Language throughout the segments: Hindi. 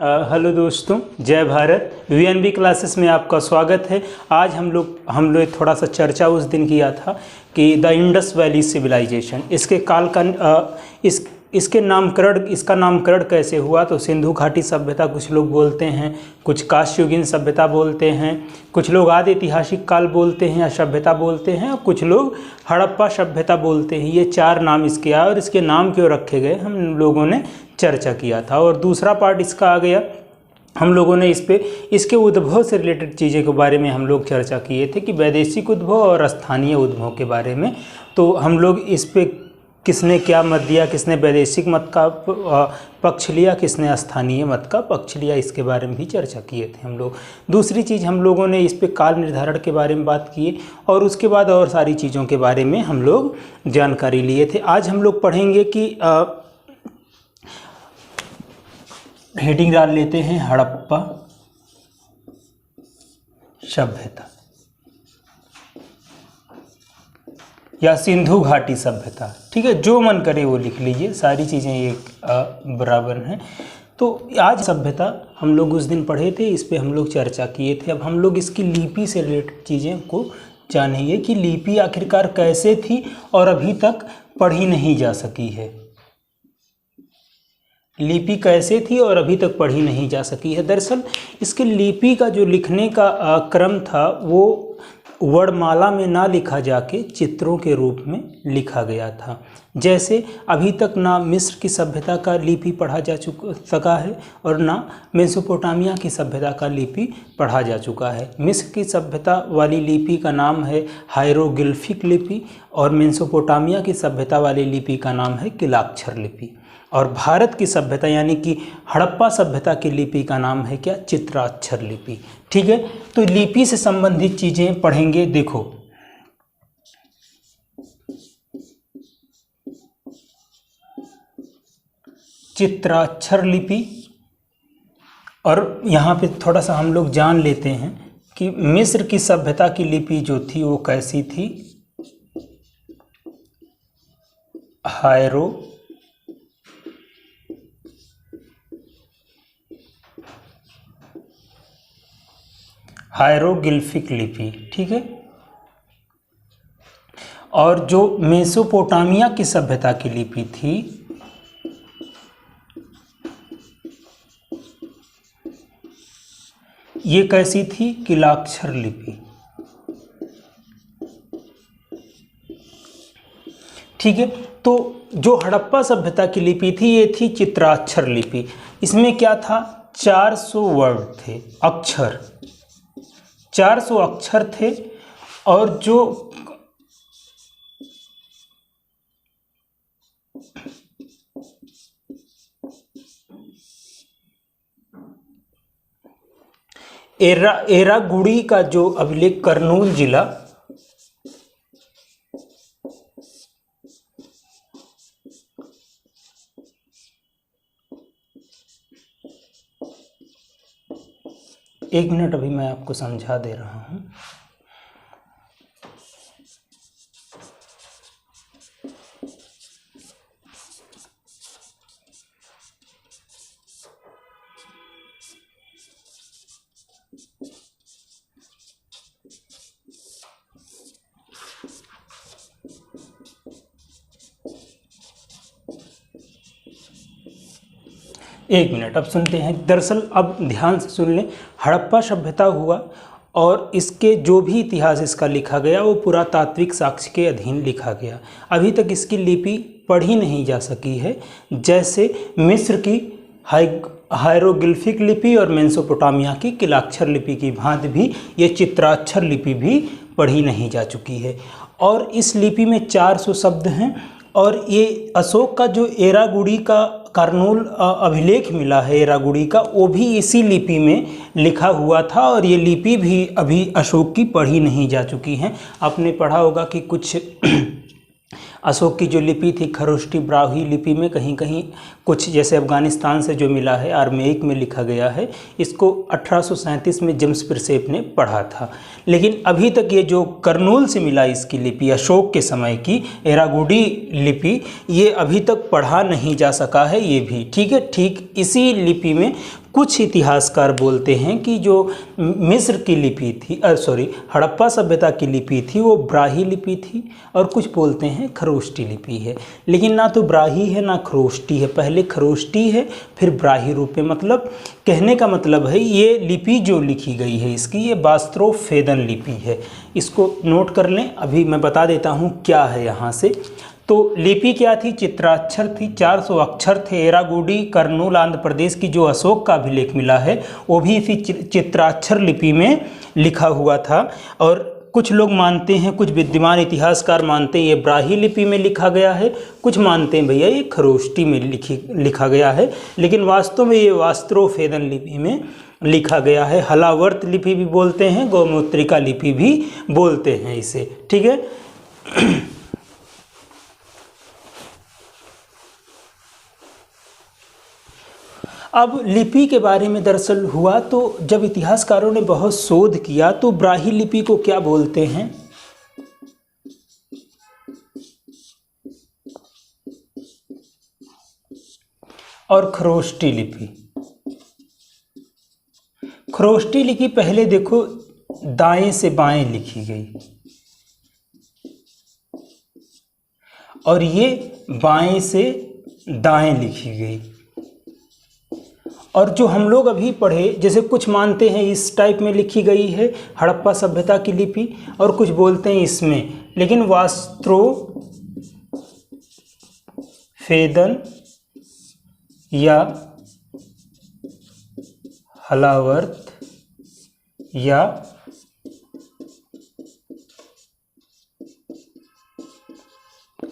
हेलो दोस्तों, जय भारत। वीएनबी क्लासेस में आपका स्वागत है। आज हम लोग थोड़ा सा चर्चा उस दिन किया था कि द इंडस वैली सिविलाइजेशन, इसके काल का इसका नामकरण कैसे हुआ। तो सिंधु घाटी सभ्यता कुछ लोग बोलते हैं, कुछ कांस्ययुगीन सभ्यता बोलते हैं, कुछ लोग आदि ऐतिहासिक काल बोलते हैं या सभ्यता बोलते हैं, और कुछ लोग हड़प्पा सभ्यता बोलते हैं। ये चार नाम इसके आए और इसके नाम क्यों रखे गए हम लोगों ने चर्चा किया था। और दूसरा पार्ट इसका आ गया, हम लोगों ने इसके उद्भव से रिलेटेड चीज़ें के बारे में हम लोग चर्चा किए थे कि वैदेशिक उद्भव और स्थानीय उद्भव के बारे में। तो हम लोग इस पे किसने क्या मत दिया, किसने वैदेशिक मत का पक्ष लिया, किसने स्थानीय मत का पक्ष लिया, इसके बारे में भी चर्चा किए थे हम लोग। दूसरी चीज़ हम लोगों ने इस पे काल निर्धारण के बारे में बात की और उसके बाद और सारी चीज़ों के बारे में हम लोग जानकारी लिए थे। आज हम लोग पढ़ेंगे कि हेडिंग डाल लेते हैं, हड़प्पा सभ्यता या सिंधु घाटी सभ्यता। ठीक है, जो मन करे वो लिख लीजिए, सारी चीज़ें एक बराबर हैं। तो आज सभ्यता हम लोग उस दिन पढ़े थे, इस पे हम लोग चर्चा किए थे। अब हम लोग इसकी लिपि से रिलेटेड चीज़ें को जानेंगे कि लिपि आखिरकार कैसे थी और अभी तक पढ़ी नहीं जा सकी है। लिपि कैसे थी और अभी तक पढ़ी नहीं जा सकी है। दरअसल इसके लिपि का जो लिखने का क्रम था वो वर्णमाला में ना लिखा जाके चित्रों के रूप में लिखा गया था। जैसे अभी तक ना मिस्र की सभ्यता का लिपि पढ़ा जा सका है और ना मेसोपोटामिया की सभ्यता का लिपि पढ़ा जा चुका है। मिस्र की सभ्यता वाली लिपि का नाम है हायरोग्लिफिक लिपि और मेसोपोटामिया की सभ्यता वाली लिपि का नाम है किलाक्षर लिपि। और भारत की सभ्यता यानी कि हड़प्पा सभ्यता की लिपि का नाम है क्या, चित्राक्षर लिपि। ठीक है, तो लिपि से संबंधित चीजें पढ़ेंगे। देखो, चित्राक्षर लिपि, और यहाँ पे थोड़ा सा हम लोग जान लेते हैं कि मिस्र की सभ्यता की लिपि जो थी वो कैसी थी। हायरोग्लिफिक लिपि। ठीक है, और जो मेसोपोटामिया की सभ्यता की लिपि थी ये कैसी थी, किलाक्षर लिपि। ठीक है, तो जो हड़प्पा सभ्यता की लिपि थी ये थी चित्राक्षर लिपि। इसमें क्या था, 400 वर्ड थे, अक्षर 400 अक्षर थे। और जो एरागुड़ी का जो अभिलेख कर्नूल जिला, एक मिनट अभी मैं आपको समझा दे रहा हूं। एक मिनट, अब सुनते हैं। दरअसल अब ध्यान से सुन लें, हड़प्पा सभ्यता हुआ और इसके जो भी इतिहास इसका लिखा गया वो पुरातात्विक साक्ष्य के अधीन लिखा गया। अभी तक इसकी लिपि पढ़ी नहीं जा सकी है। जैसे मिस्र की हायरोग्लिफिक लिपि और मेसोपोटामिया की किलाक्षर लिपि की भांति भी ये चित्राक्षर लिपि भी पढ़ी नहीं जा चुकी है। और इस लिपि में 400 शब्द हैं। और ये अशोक का जो एरागुड़ी का कर्नूल अभिलेख मिला है एरागुड़ी का, वो भी इसी लिपि में लिखा हुआ था। और ये लिपि भी अभी अशोक की पढ़ी नहीं जा चुकी हैं। आपने पढ़ा होगा कि कुछ अशोक की जो लिपि थी खरोष्टी ब्राह्मी लिपि में कहीं कहीं कुछ, जैसे अफगानिस्तान से जो मिला है आर्मेइक में लिखा गया है, इसको 1837 में जेम्स प्रिसेप ने पढ़ा था। लेकिन अभी तक ये जो कर्नूल से मिला इसकी लिपि, अशोक के समय की एरागुड़ी लिपि, ये अभी तक पढ़ा नहीं जा सका है ये भी। ठीक है, ठीक इसी लिपि में कुछ इतिहासकार बोलते हैं कि जो मिस्र की लिपि थी हड़प्पा सभ्यता की लिपि थी वो ब्राही लिपि थी, और कुछ बोलते हैं खरोष्टी लिपि है। लेकिन ना तो ब्राही है ना खरोष्टी है, पहले खरोष्टी है फिर ब्राही रूप में। मतलब कहने का मतलब है ये लिपि जो लिखी गई है इसकी, ये वास्त्रोफेदन लिपि है। इसको नोट कर लें, अभी मैं बता देता हूँ क्या है यहाँ से। तो लिपि क्या थी? चित्राक्षर थी, 400 अक्षर थे। एरागुडी कर्नूल आंध्र प्रदेश की जो अशोक का अभिलेख मिला है वो भी इसी चित्राक्षर लिपि में लिखा हुआ था। और कुछ लोग मानते हैं, कुछ विद्यमान इतिहासकार मानते हैं ये ब्राही लिपि में लिखा गया है, कुछ मानते हैं भैया ये खरोष्टी में लिखा गया है, लेकिन वास्तव में ये वास्त्रोफेदन लिपि में लिखा गया है। हलावर्त लिपि भी बोलते हैं, गौमुत्रिका लिपि भी बोलते हैं इसे, ठीक है। अब लिपि के बारे में दरअसल हुआ तो जब इतिहासकारों ने बहुत शोध किया तो ब्राही लिपि को क्या बोलते हैं? और खरोष्टी लिपि। खरोष्टी लिपि पहले देखो दाएं से बाएं लिखी गई, और ये बाएं से दाएं लिखी गई। और जो हम लोग अभी पढ़े, जैसे कुछ मानते हैं इस टाइप में लिखी गई है हड़प्पा सभ्यता की लिपि, और कुछ बोलते हैं इसमें, लेकिन वास्त्रोफेदन या हलावर्त या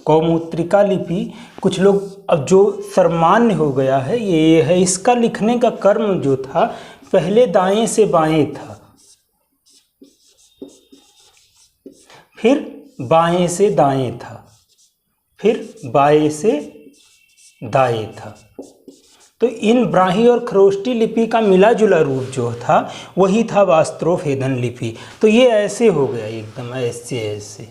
गौमुत्रिका लिपि, कुछ लोग, अब जो सर्वमान्य हो गया है ये है। इसका लिखने का क्रम जो था पहले दाएं से बाएं था, फिर बाएं से दाएं था, फिर बाएं से दाएं था। तो इन ब्राही और खरोष्टी लिपि का मिला जुला रूप जो था वही था वास्त्रोफेदन लिपि। तो ये ऐसे हो गया एकदम ऐसे।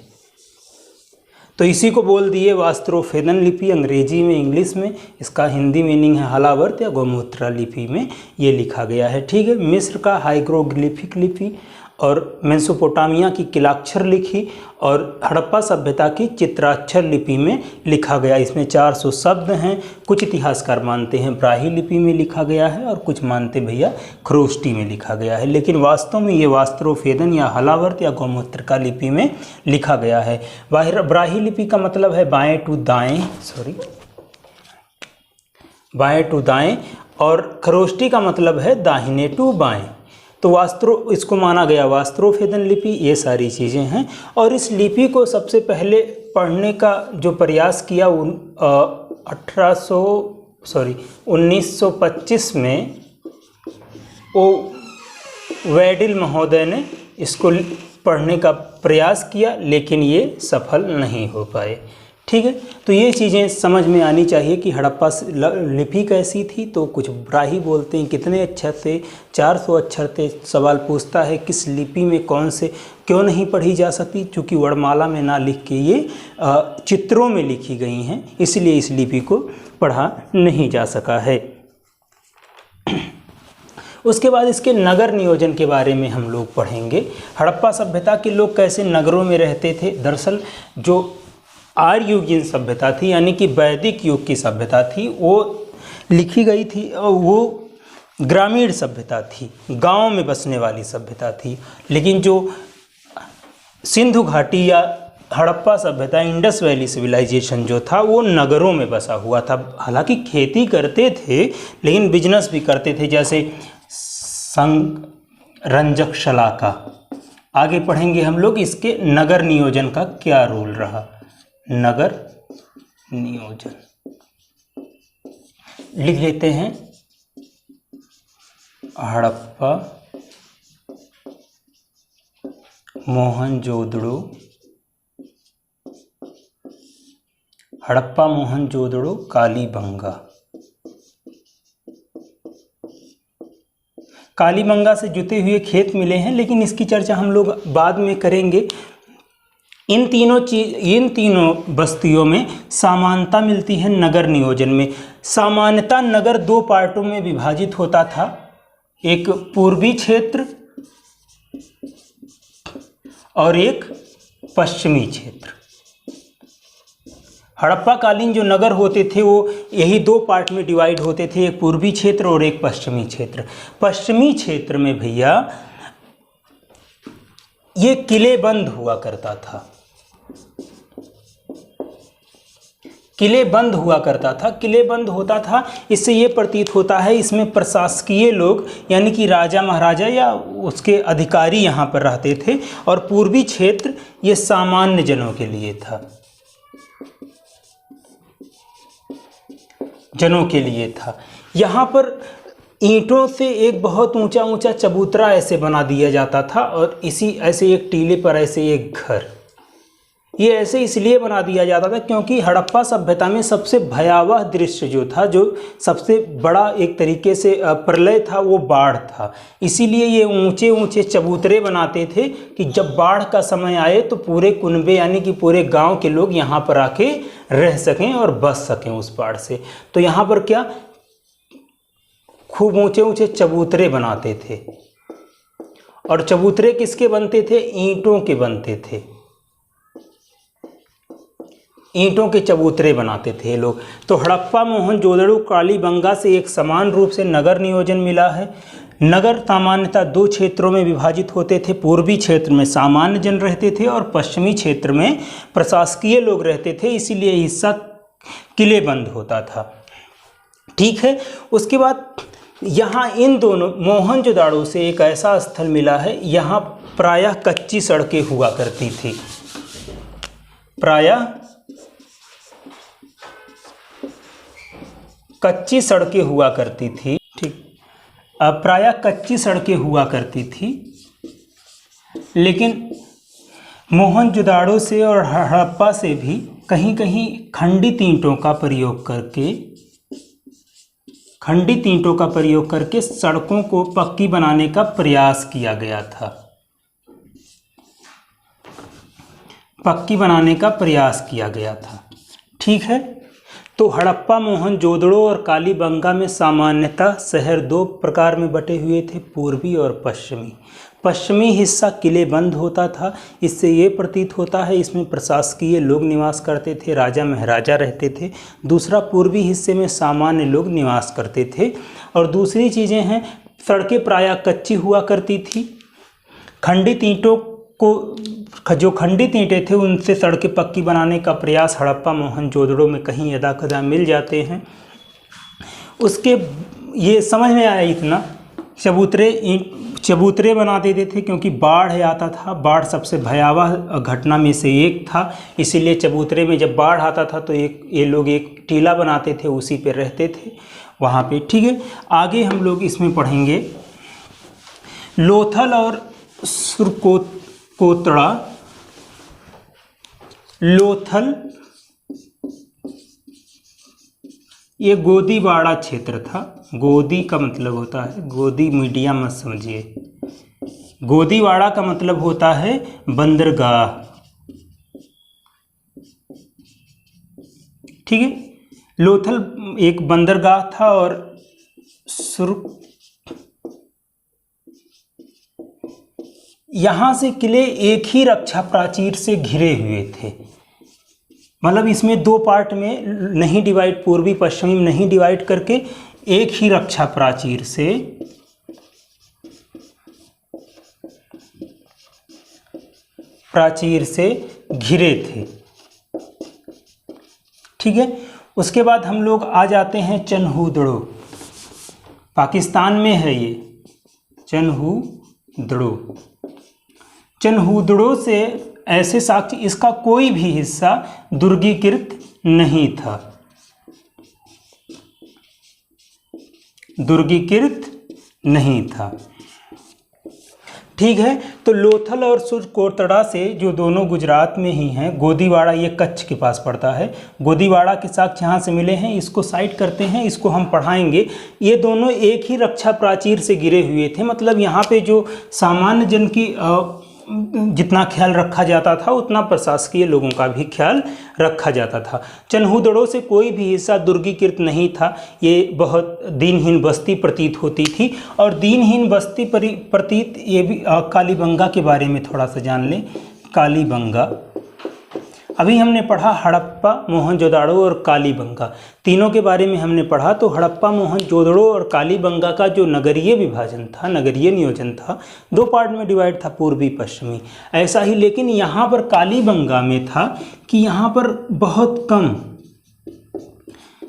तो इसी को बोल दिए वास्त्रोफेदन लिपि अंग्रेजी में, इंग्लिश में। इसका हिंदी मीनिंग है हलावर्त या गौमुत्रा लिपि में ये लिखा गया है, ठीक है। मिस्र का हाइग्रोग्लिफिक लिपि और मेसोपोटामिया की किलाक्षर लिखी, और हड़प्पा सभ्यता की चित्राक्षर लिपि में लिखा गया। इसमें 400 शब्द हैं। कुछ इतिहासकार मानते हैं ब्राही लिपि में लिखा गया है, और कुछ मानते भैया खरोष्टी में लिखा गया है, लेकिन वास्तव में ये वास्त्रोफेदन या हलावर्त या गौमुत्रिका लिपि में लिखा गया है। ब्राही लिपि का मतलब है बाएं टू दाएं, और खरोष्टी का मतलब है दाहिने टू बाएं। तो इसको माना गया वास्त्रोफेदन लिपि। ये सारी चीज़ें हैं। और इस लिपि को सबसे पहले पढ़ने का जो प्रयास किया 1925 में वो वेडिल महोदय ने इसको पढ़ने का प्रयास किया, लेकिन ये सफल नहीं हो पाए, ठीक है। तो ये चीज़ें समझ में आनी चाहिए कि हड़प्पा लिपि कैसी थी। तो कुछ ब्राही बोलते हैं कितने अक्षर थे, 400 अक्षर थे। सवाल पूछता है किस लिपि में कौन से क्यों नहीं पढ़ी जा सकती, चूँकि वर्णमाला में ना लिख के ये चित्रों में लिखी गई हैं, इसलिए इस लिपि को पढ़ा नहीं जा सका है। उसके बाद इसके नगर नियोजन के बारे में हम लोग पढ़ेंगे। हड़प्पा सभ्यता के लोग कैसे नगरों में रहते थे। दरअसल जो आर्ययुगीन सभ्यता थी, यानी कि वैदिक युग की सभ्यता थी, वो लिखी गई थी, और वो ग्रामीण सभ्यता थी, गांव में बसने वाली सभ्यता थी। लेकिन जो सिंधु घाटी या हड़प्पा सभ्यता, इंडस वैली सिविलाइजेशन जो था, वो नगरों में बसा हुआ था। हालांकि खेती करते थे लेकिन बिजनेस भी करते थे, जैसे संरंजक शलाका। आगे पढ़ेंगे हम लोग इसके नगर नियोजन का क्या रोल रहा। नगर नियोजन लिख लेते हैं। हड़प्पा मोहनजोदड़ो, कालीबंगा। कालीबंगा से जुते हुए खेत मिले हैं, लेकिन इसकी चर्चा हम लोग बाद में करेंगे। इन तीनों बस्तियों में समानता मिलती है नगर नियोजन में। सामान्यतः नगर दो पार्टों में विभाजित होता था। एक पूर्वी क्षेत्र और एक पश्चिमी क्षेत्र। हड़प्पा कालीन जो नगर होते थे वो यही दो पार्ट में डिवाइड होते थे, एक पूर्वी क्षेत्र और एक पश्चिमी क्षेत्र। पश्चिमी क्षेत्र में भैया ये किलेबंद हुआ करता था, किलेबंद हुआ करता था। किलेबंद होता था, इससे ये प्रतीत होता है इसमें प्रशासकीय लोग यानी कि राजा महाराजा या उसके अधिकारी यहाँ पर रहते थे, और पूर्वी क्षेत्र ये सामान्य जनों के लिए था, जनों के लिए था। यहाँ पर ईंटों से एक बहुत ऊंचा ऊंचा चबूतरा ऐसे बना दिया जाता था, और इसी ऐसे एक टीले पर ऐसे एक घर, ये ऐसे इसलिए बना दिया जाता था क्योंकि हड़प्पा सभ्यता में सबसे भयावह दृश्य जो था, जो सबसे बड़ा एक तरीके से प्रलय था, वो बाढ़ था। इसीलिए ये ऊंचे ऊंचे चबूतरे बनाते थे कि जब बाढ़ का समय आए तो पूरे कुनबे यानी कि पूरे गांव के लोग यहाँ पर आके रह सकें और बच सकें उस बाढ़ से। तो यहाँ पर क्या खूब ऊंचे ऊंचे चबूतरे बनाते थे, और चबूतरे किसके बनते थे? ईंटों के बनते थे, ईंटों के चबूतरे बनाते थे लोग। तो हड़प्पा, मोहनजोदड़ो, कालीबंगा से एक समान रूप से नगर नियोजन मिला है। नगर सामान्यतः दो क्षेत्रों में विभाजित होते थे। पूर्वी क्षेत्र में सामान्य जन रहते थे और पश्चिमी क्षेत्र में प्रशासकीय लोग रहते थे, इसीलिए हिस्सा किलेबंद होता था। ठीक है, उसके बाद यहाँ इन दोनों मोहनजोदड़ो से एक ऐसा स्थल मिला है, यहाँ प्रायः कच्ची सड़कें हुआ करती थी, प्रायः कच्ची सड़कें हुआ करती थी। ठीक, प्रायः कच्ची सड़कें हुआ करती थी, लेकिन मोहनजोदड़ो से और हड़प्पा से भी कहीं कहीं खंडित ईंटों का प्रयोग करके सड़कों को पक्की बनाने का प्रयास किया गया था, पक्की बनाने का प्रयास किया गया था। ठीक है, तो हड़प्पा, मोहनजोदड़ो और कालीबंगा में सामान्यतः शहर दो प्रकार में बटे हुए थे, पूर्वी और पश्चिमी। पश्चिमी हिस्सा किलेबंद होता था, इससे ये प्रतीत होता है इसमें प्रशासकीय लोग निवास करते थे, राजा महाराजा रहते थे। दूसरा, पूर्वी हिस्से में सामान्य लोग निवास करते थे। और दूसरी चीज़ें हैं, सड़कें प्रायः कच्ची हुआ करती थी। खंडित ईंटों को, जो खंडित ईंटें थे उनसे सड़कें पक्की बनाने का प्रयास हड़प्पा, मोहनजोदड़ो में कहीं यदा कदा मिल जाते हैं। उसके ये समझ में आया इतना, चबूतरे बना देते थे क्योंकि बाढ़ आता था, बाढ़ सबसे भयावह घटना में से एक था, इसीलिए चबूतरे में जब बाढ़ आता था तो ये लोग एक टीला बनाते थे, उसी पे रहते थे वहाँ पे। ठीक है, आगे हम लोग इसमें पढ़ेंगे लोथल और सुरकोतड़ा। लोथल ये गोदीवाड़ा क्षेत्र था। गोदी का मतलब होता है, गोदी मीडिया मत समझिए, गोदीवाड़ा का मतलब होता है बंदरगाह। ठीक है, लोथल एक बंदरगाह था और यहाँ से किले एक ही रक्षा प्राचीर से घिरे हुए थे, मतलब इसमें दो पार्ट में नहीं डिवाइड, पूर्वी पश्चिमी में नहीं डिवाइड करके एक ही रक्षा प्राचीर से घिरे थे। ठीक है, उसके बाद हम लोग आ जाते हैं चनहूदड़ो। पाकिस्तान में है ये चनहूदड़ो से ऐसे साक्ष्य, इसका कोई भी हिस्सा दुर्गीकृत नहीं था, ठीक है। तो लोथल और सुरकोतड़ा से, जो दोनों गुजरात में ही हैं, गोदीवाड़ा ये कच्छ के पास पड़ता है, गोदीवाड़ा के साक्ष्य यहाँ से मिले हैं, इसको साइड करते हैं, इसको हम पढ़ाएंगे। ये दोनों एक ही रक्षा प्राचीर से गिरे हुए थे, मतलब यहाँ पे जो सामान्य जन की जितना ख्याल रखा जाता था उतना प्रशासकीय लोगों का भी ख्याल रखा जाता था। चन्हूदड़ों से कोई भी हिस्सा दुर्गीकृत नहीं था। ये बहुत दीनहीन बस्ती प्रतीत होती थी। और दीनहीन बस्ती प्रतीत ये भी कालीबंगा के बारे में थोड़ा सा जान लें। कालीबंगा, अभी हमने पढ़ा हड़प्पा, मोहनजोदाड़ो और कालीबंगा, तीनों के बारे में हमने पढ़ा। तो हड़प्पा, मोहनजोदड़ो और कालीबंगा का जो नगरीय विभाजन था, नगरीय नियोजन था, दो पार्ट में डिवाइड था, पूर्वी पश्चिमी। ऐसा ही लेकिन यहाँ पर कालीबंगा में था कि यहाँ पर बहुत कम,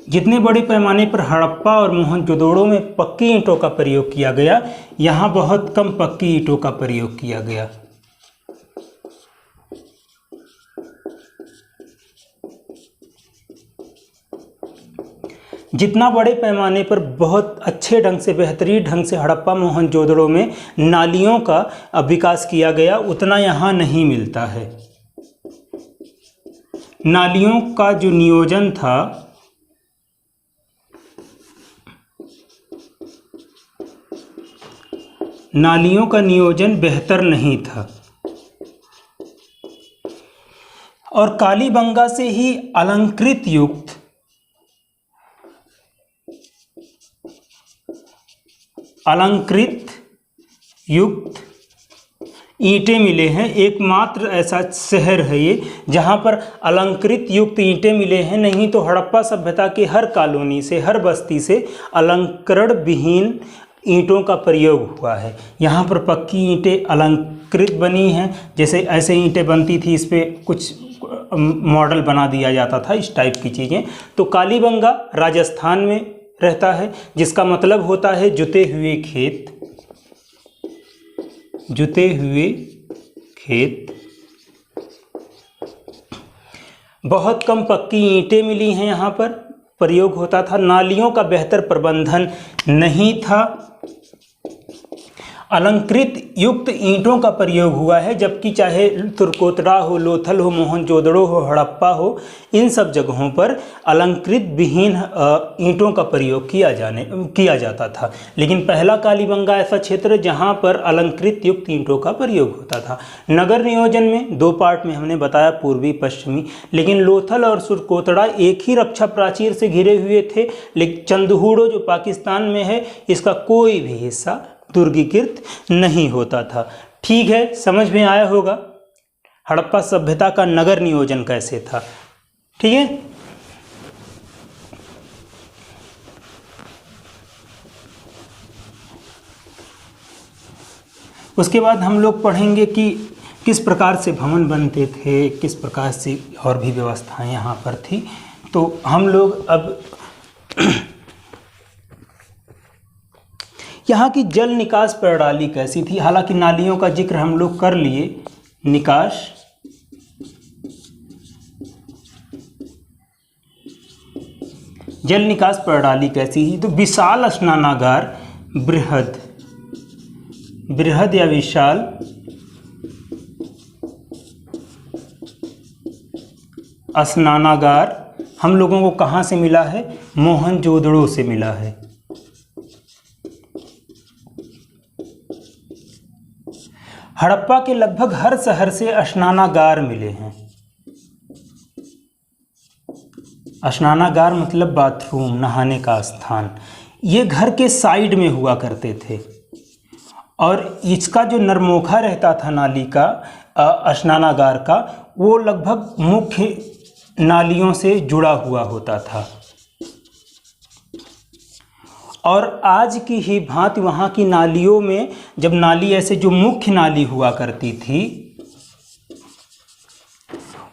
जितने बड़े पैमाने पर हड़प्पा और मोहनजोदड़ो में पक्की ईंटों का प्रयोग किया गया, यहाँ बहुत कम पक्की ईंटों का प्रयोग किया गया। जितना बड़े पैमाने पर बहुत अच्छे ढंग से, बेहतरीन ढंग से हड़प्पा मोहनजोदड़ो में नालियों का विकास किया गया, उतना यहाँ नहीं मिलता है। नालियों का जो नियोजन था, नालियों का नियोजन बेहतर नहीं था। और कालीबंगा से ही अलंकृत युक्त ईंटें मिले हैं। एकमात्र ऐसा शहर है ये जहाँ पर अलंकृत युक्त ईंटें मिले हैं। नहीं तो हड़प्पा सभ्यता के हर कॉलोनी से, हर बस्ती से अलंकरण विहीन ईंटों का प्रयोग हुआ है। यहाँ पर पक्की ईंटें अलंकृत बनी हैं, जैसे ऐसे ईंटें बनती थी, इस पर कुछ मॉडल बना दिया जाता था, इस टाइप की चीज़ें। तो कालीबंगा राजस्थान में रहता है, जिसका मतलब होता है जुते हुए खेत। जुते हुए खेत। बहुत कम पक्की ईंटें मिली हैं, यहाँ पर प्रयोग होता था। नालियों का बेहतर प्रबंधन नहीं था। अलंकृत युक्त ईंटों का प्रयोग हुआ है, जबकि चाहे तुर्कोतड़ा हो, लोथल हो, मोहनजोदड़ो हो, हड़प्पा हो, इन सब जगहों पर अलंकृत विहीन ईंटों का प्रयोग किया जाता था। लेकिन पहला कालीबंगा ऐसा क्षेत्र जहां पर अलंकृत युक्त ईंटों का प्रयोग होता था। नगर नियोजन में दो पार्ट में हमने बताया, पूर्वी पश्चिमी। लेकिन लोथल और तुर्कोतड़ा एक ही रक्षा प्राचीर से घिरे हुए थे। लेकिन चंदहूड़ो जो पाकिस्तान में है, इसका कोई भी हिस्सा दुर्गीकृत नहीं होता था। ठीक है, समझ में आया होगा हड़प्पा सभ्यता का नगर नियोजन कैसे था। ठीक है, उसके बाद हम लोग पढ़ेंगे कि किस प्रकार से भवन बनते थे, किस प्रकार से और भी व्यवस्थाएं यहाँ पर थी। तो हम लोग अब यहाँ की जल निकास प्रणाली कैसी थी। हालांकि नालियों का जिक्र हम लोग कर लिए। निकास, जल निकास प्रणाली कैसी थी, तो विशाल स्नानागार, बृहद या विशाल स्नानागार हम लोगों को कहाँ से मिला है? मोहनजोदड़ो से मिला है। हड़प्पा के लगभग हर शहर से स्नानागार मिले हैं। स्नानागार मतलब बाथरूम, नहाने का स्थान। ये घर के साइड में हुआ करते थे और इसका जो नरमोखा रहता था नाली का, स्नानागार का, वो लगभग मुख्य नालियों से जुड़ा हुआ होता था। और आज की ही भांति वहाँ की नालियों में, जब नाली ऐसे जो मुख्य नाली हुआ करती थी,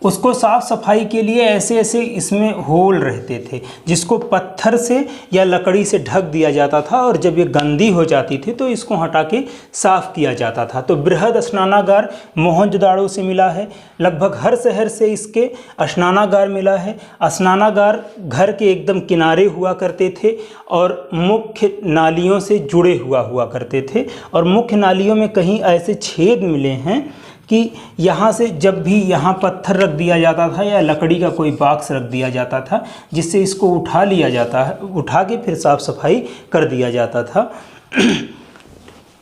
उसको साफ सफाई के लिए ऐसे ऐसे इसमें होल रहते थे, जिसको पत्थर से या लकड़ी से ढक दिया जाता था। और जब ये गंदी हो जाती थी तो इसको हटा के साफ किया जाता था। तो बृहद स्नानागार मोहनजोदाड़ो से मिला है। लगभग हर शहर से इसके स्नानागार मिला है। स्नानागार घर के एकदम किनारे हुआ करते थे और मुख्य नालियों से जुड़े हुआ करते थे। और मुख्य नालियों में कहीं ऐसे छेद मिले हैं कि यहाँ से जब भी यहाँ पत्थर रख दिया जाता था या लकड़ी का कोई बॉक्स रख दिया जाता था, जिससे इसको उठा लिया जाता है, उठा के फिर साफ सफाई कर दिया जाता था।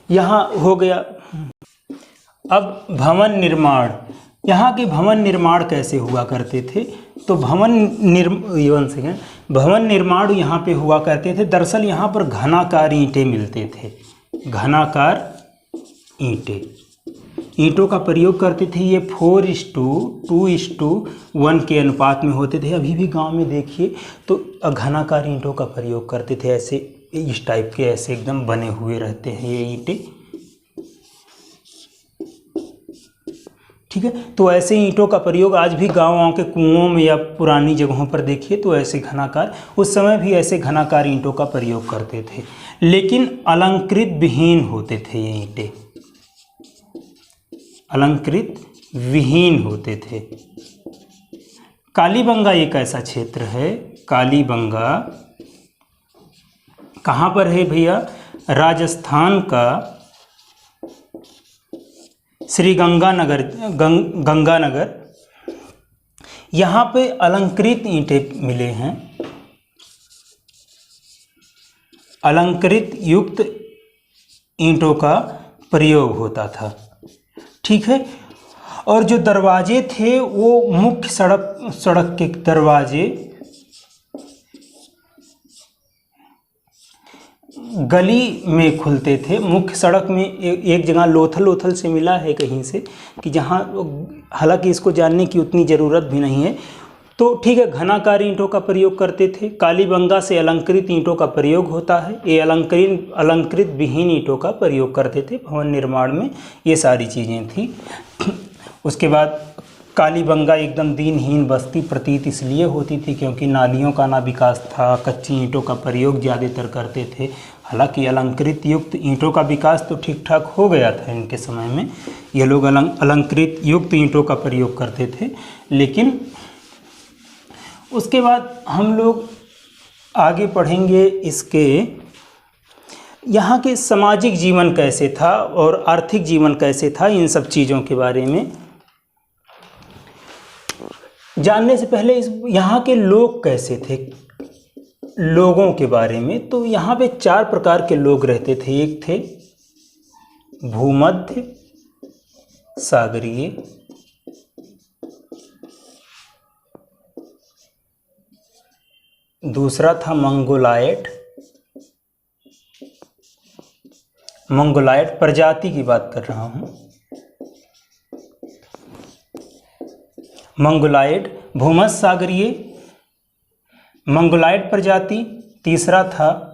यहाँ हो गया। अब भवन निर्माण, यहाँ के भवन निर्माण कैसे हुआ करते थे? तो भवन निर्माण यहाँ पे हुआ करते थे। दरअसल यहाँ पर घनाकार ईंटें मिलते थे, घनाकार ईंटें, ईंटों का प्रयोग करते थे। ये 4:2:1 के अनुपात में होते थे। अभी भी गांव में देखिए तो घनाकार ईंटों का प्रयोग करते थे, ऐसे इस टाइप के, ऐसे एकदम बने हुए रहते हैं ये ईंटें, ठीक है। तो ऐसे ईंटों का प्रयोग आज भी गाँव के कुओं में या पुरानी जगहों पर देखिए तो ऐसे घनाकार, उस समय भी ऐसे घनाकार ईंटों का प्रयोग करते थे, लेकिन अलंकृत विहीन होते थे ये ईंटें, अलंकृत विहीन होते थे। कालीबंगा एक ऐसा क्षेत्र है, कालीबंगा कहाँ पर है भैया? राजस्थान का श्री गंगानगर, गंगानगर, यहाँ पे अलंकृत ईंटें मिले हैं, अलंकृत युक्त ईंटों का प्रयोग होता था, ठीक है। और जो दरवाजे थे वो मुख्य सड़क के दरवाजे गली में खुलते थे। मुख्य सड़क में एक जगह लोथल से मिला है कहीं से कि जहाँ, हालांकि इसको जानने की उतनी ज़रूरत भी नहीं है, तो ठीक है। घनाकार ईंटों का प्रयोग करते थे। कालीबंगा से अलंकृत ईंटों का प्रयोग होता है। ये अलंकृत विहीन ईंटों का प्रयोग करते थे भवन निर्माण में, ये सारी चीज़ें थी। उसके बाद कालीबंगा एकदम दीनहीन बस्ती प्रतीत इसलिए होती थी क्योंकि नालियों का ना विकास था, कच्ची ईंटों का प्रयोग ज़्यादातर करते थे। हालांकि अलंकृत युक्त ईंटों का विकास तो ठीक ठाक हो गया था इनके समय में, ये लोग अलंकृत युक्त ईंटों का प्रयोग करते थे। लेकिन उसके बाद हम लोग आगे पढ़ेंगे इसके, यहाँ के सामाजिक जीवन कैसे था और आर्थिक जीवन कैसे था, इन सब चीज़ों के बारे में जानने से पहले यहाँ के लोग कैसे थे, लोगों के बारे में। तो यहाँ पे 4 प्रकार के लोग रहते थे। एक थे भूमध्य सागरीय, दूसरा था मंगोलायड, मंगोलायड प्रजाति की बात कर रहा हूँ, मंगोलायड, भूमध्य सागरीय, मंगोलायड प्रजाति। तीसरा था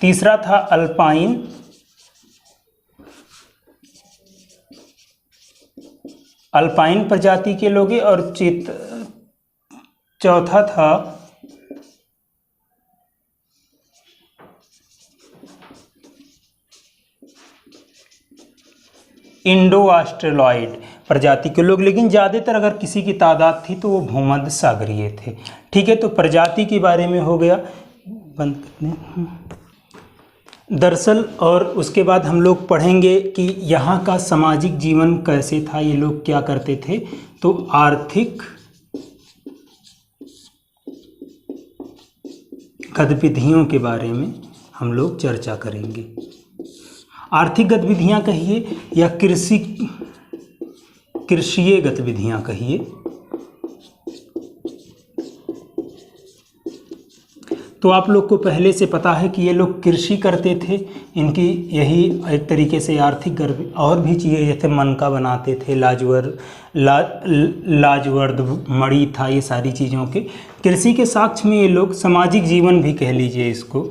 तीसरा था अल्पाइन, अल्पाइन प्रजाति के लोग। और चौथा था इंडो ऑस्ट्रेलॉइड प्रजाति के लोग, लेकिन ज़्यादातर अगर किसी की तादाद थी तो वो भूमध्य सागरीय थे, ठीक है। तो प्रजाति के बारे में हो गया, बंद करने दरअसल। और उसके बाद हम लोग पढ़ेंगे कि यहाँ का सामाजिक जीवन कैसे था, ये लोग क्या करते थे। तो आर्थिक गतिविधियों के बारे में हम लोग चर्चा करेंगे। आर्थिक गतिविधियाँ कहिए या कृषीय गतिविधियाँ कहिए, तो आप लोग को पहले से पता है कि ये लोग कृषि करते थे। इनकी यही एक तरीके से आर्थिक गतिविधि। और भी चीज़ें जैसे मनका बनाते थे, लाजवर्द मणि था, ये सारी चीज़ों के कृषि के साक्ष्य में ये लोग सामाजिक जीवन भी कह लीजिए इसको,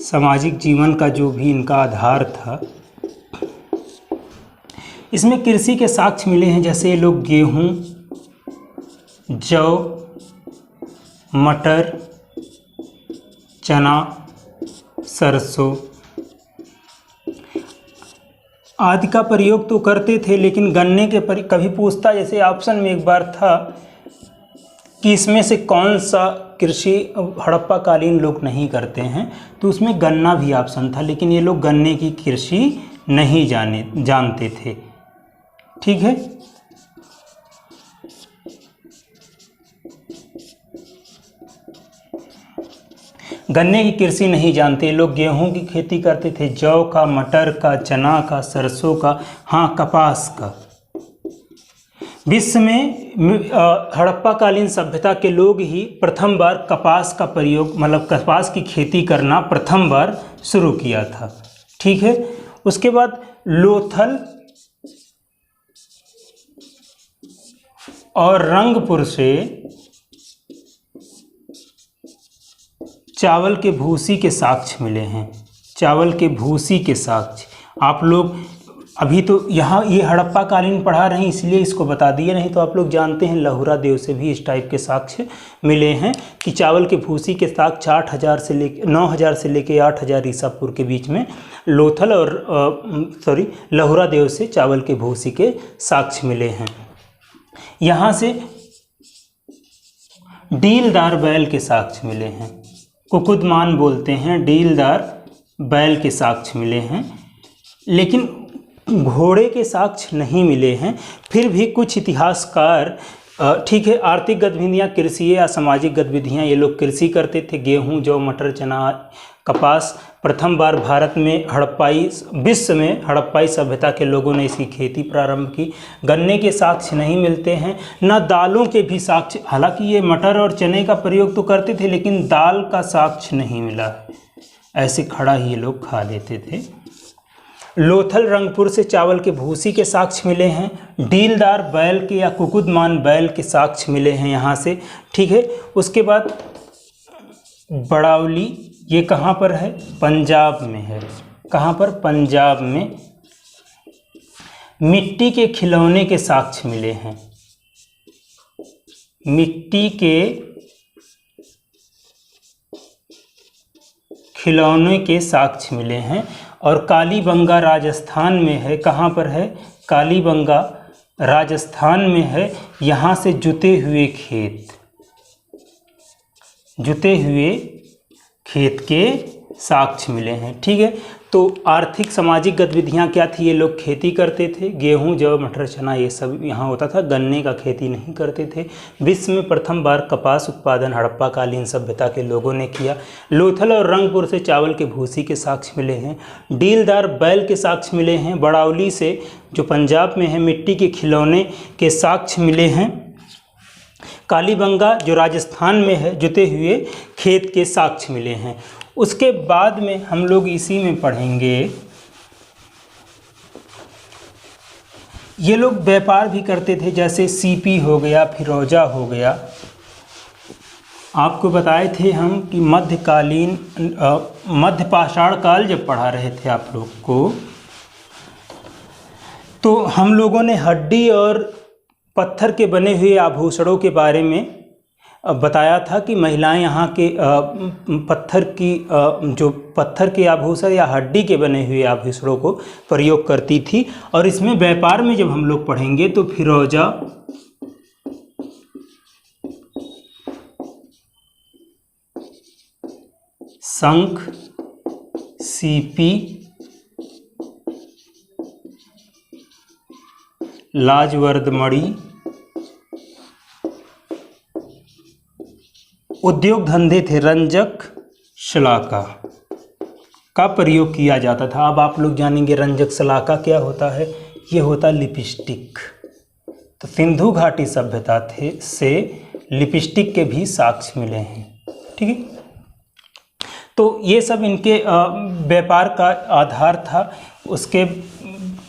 सामाजिक जीवन का जो भी इनका आधार था, इसमें कृषि के साक्ष्य मिले हैं। जैसे ये लोग गेहूँ, जौ, मटर, चना, सरसों आदि का प्रयोग तो करते थे, लेकिन गन्ने के कभी पूछता, जैसे ऑप्शन में एक बार था कि इसमें से कौन सा कृषि हड़प्पा कालीन लोग नहीं करते हैं, तो उसमें गन्ना भी ऑप्शन था, लेकिन ये लोग गन्ने की कृषि नहीं जानते थे, ठीक है। गन्ने की कृषि नहीं जानते लोग, गेहूं की खेती करते थे, जौ का, मटर का, चना का, सरसों का, हाँ कपास का। विश्व में हड़प्पा कालीन सभ्यता के लोग ही प्रथम बार कपास का प्रयोग, मतलब कपास की खेती करना प्रथम बार शुरू किया था। ठीक है, उसके बाद लोथल और रंगपुर से चावल के भूसी के साक्ष्य मिले हैं। चावल के भूसी के साक्ष्य आप लोग अभी तो यहाँ ये हड़प्पा कालीन पढ़ा रहे हैं इसलिए इसको बता दिए, नहीं तो आप लोग जानते हैं लहुरा देव से भी इस टाइप के साक्ष्य मिले हैं कि चावल के भूसी के साक्ष्य 8,000 से लेके 9,000 से लेके 8,000 ईसा पूर्व के बीच में लोथल और लहुरा देव से चावल के भूसी के साक्ष्य मिले हैं। यहाँ से डीलदार बैल के साक्ष्य मिले हैं, कुकुदमान बोलते हैं, डीलदार बैल के साक्ष्य मिले हैं, लेकिन घोड़े के साक्ष्य नहीं मिले हैं। फिर भी कुछ इतिहासकार, ठीक है, आर्थिक गतिविधियाँ, कृषि या सामाजिक गतिविधियाँ, ये लोग कृषि करते थे, गेहूं, जौ, मटर, चना, कपास। प्रथम बार भारत में विश्व में हड़प्पाई सभ्यता के लोगों ने इसकी खेती प्रारंभ की। गन्ने के साक्ष्य नहीं मिलते हैं, न दालों के भी साक्ष्य, हालांकि ये मटर और चने का प्रयोग तो करते थे लेकिन दाल का साक्ष्य नहीं मिला है, ऐसे खड़ा ही ये लोग खा लेते थे। लोथल रंगपुर से चावल के भूसी के साक्ष्य मिले हैं, डीलदार बैल के या कुकुदमान बैल के साक्ष्य मिले हैं यहाँ से। ठीक है, उसके बाद बड़ावली, ये कहाँ पर है? पंजाब में है। कहाँ पर? पंजाब में। मिट्टी के खिलौने के साक्ष्य मिले हैं, मिट्टी के खिलौने के साक्ष्य मिले हैं। और कालीबंगा राजस्थान में है। कहाँ पर है? कालीबंगा राजस्थान में है। यहाँ से जुते हुए खेत के साक्ष्य मिले हैं। ठीक है, तो आर्थिक सामाजिक गतिविधियाँ क्या थी? ये लोग खेती करते थे, गेहूं, जौ, मटर, चना ये सब यहाँ होता था, गन्ने का खेती नहीं करते थे। विश्व में प्रथम बार कपास उत्पादन हड़प्पा कालीन सभ्यता के लोगों ने किया। लोथल और रंगपुर से चावल के भूसी के साक्ष्य मिले हैं, डीलदार बैल के साक्ष्य मिले हैं, बड़ावली से जो पंजाब में है मिट्टी के खिलौने के साक्ष्य मिले हैं, कालीबंगा जो राजस्थान में है जुते हुए खेत के साक्ष्य मिले हैं। उसके बाद में हम लोग इसी में पढ़ेंगे, ये लोग व्यापार भी करते थे, जैसे सीपी हो गया, फिरोजा हो गया। आपको बताए थे हम कि मध्यकालीन मध्य पाषाण काल जब पढ़ा रहे थे आप लोग को, तो हम लोगों ने हड्डी और पत्थर के बने हुए आभूषणों के बारे में बताया था कि महिलाएं यहाँ के पत्थर के आभूषण या हड्डी के बने हुए आभूषणों को प्रयोग करती थी। और इसमें व्यापार में जब हम लोग पढ़ेंगे तो फिरोजा, शंख, सीपी, लाजवर्द मणि, उद्योग धंधे थे, रंजक, शलाका का प्रयोग किया जाता था। अब आप लोग जानेंगे रंजक शलाका क्या होता है। ये होता लिपस्टिक। तो सिंधु घाटी सभ्यता से लिपस्टिक के भी साक्ष्य मिले हैं। ठीक है, तो ये सब इनके व्यापार का आधार था। उसके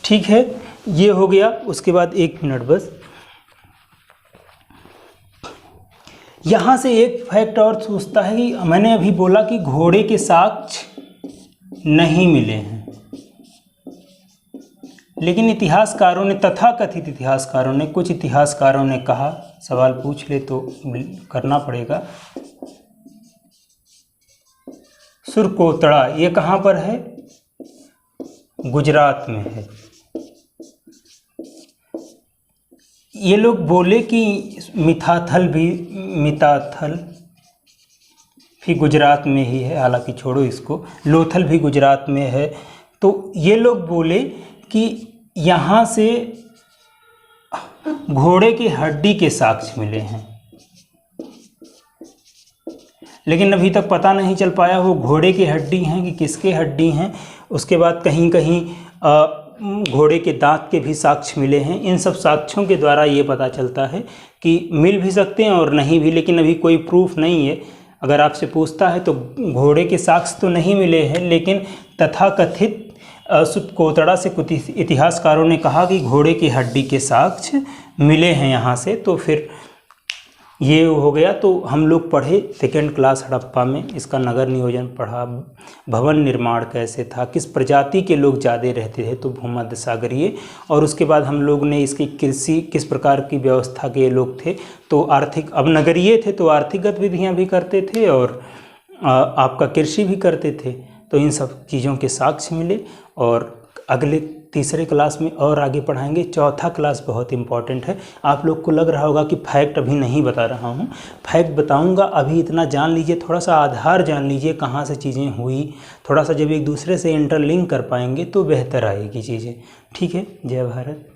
ठीक है, ये हो गया। उसके बाद 1 मिनट बस, यहाँ से एक फैक्ट और सोचता है कि मैंने अभी बोला कि घोड़े के साक्ष्य नहीं मिले हैं, लेकिन इतिहासकारों ने, तथाकथित इतिहासकारों ने, कुछ इतिहासकारों ने कहा, सवाल पूछ ले तो करना पड़ेगा, सुरकोतड़ा ये कहाँ पर है? गुजरात में है। ये लोग बोले कि मिताथल भी गुजरात में ही है, हालांकि छोड़ो इसको, लोथल भी गुजरात में है। तो ये लोग बोले कि यहाँ से घोड़े की हड्डी के साक्ष्य मिले हैं, लेकिन अभी तक पता नहीं चल पाया वो घोड़े की हड्डी हैं कि किसके हड्डी हैं। उसके बाद कहीं कहीं घोड़े के दांत के भी साक्ष्य मिले हैं। इन सब साक्ष्यों के द्वारा ये पता चलता है कि मिल भी सकते हैं और नहीं भी, लेकिन अभी कोई प्रूफ नहीं है। अगर आपसे पूछता है तो घोड़े के साक्ष्य तो नहीं मिले हैं, लेकिन तथाकथित सुतकोतड़ा से कुछ इतिहासकारों ने कहा कि घोड़े की हड्डी के साक्ष्य मिले हैं यहाँ से। तो फिर ये हो गया। तो हम लोग पढ़े सेकेंड क्लास हड़प्पा में, इसका नगर नियोजन पढ़ा, भवन निर्माण कैसे था, किस प्रजाति के लोग ज़्यादा रहते थे तो भूमध्य सागरीय, और उसके बाद हम लोग ने इसकी कृषि किस प्रकार की व्यवस्था के लोग थे तो आर्थिक, अब नगरीय थे तो आर्थिक गतिविधियाँ भी करते थे और आपका कृषि भी करते थे। तो इन सब चीज़ों के साक्ष्य मिले और अगले तीसरे क्लास में और आगे पढ़ाएंगे। चौथा क्लास बहुत इंपॉर्टेंट है। आप लोग को लग रहा होगा कि फैक्ट अभी नहीं बता रहा हूँ, फैक्ट बताऊँगा। अभी इतना जान लीजिए, थोड़ा सा आधार जान लीजिए कहाँ से चीज़ें हुई, थोड़ा सा जब एक दूसरे से इंटरलिंक कर पाएंगे तो बेहतर आएगी चीज़ें। ठीक है, जय भारत।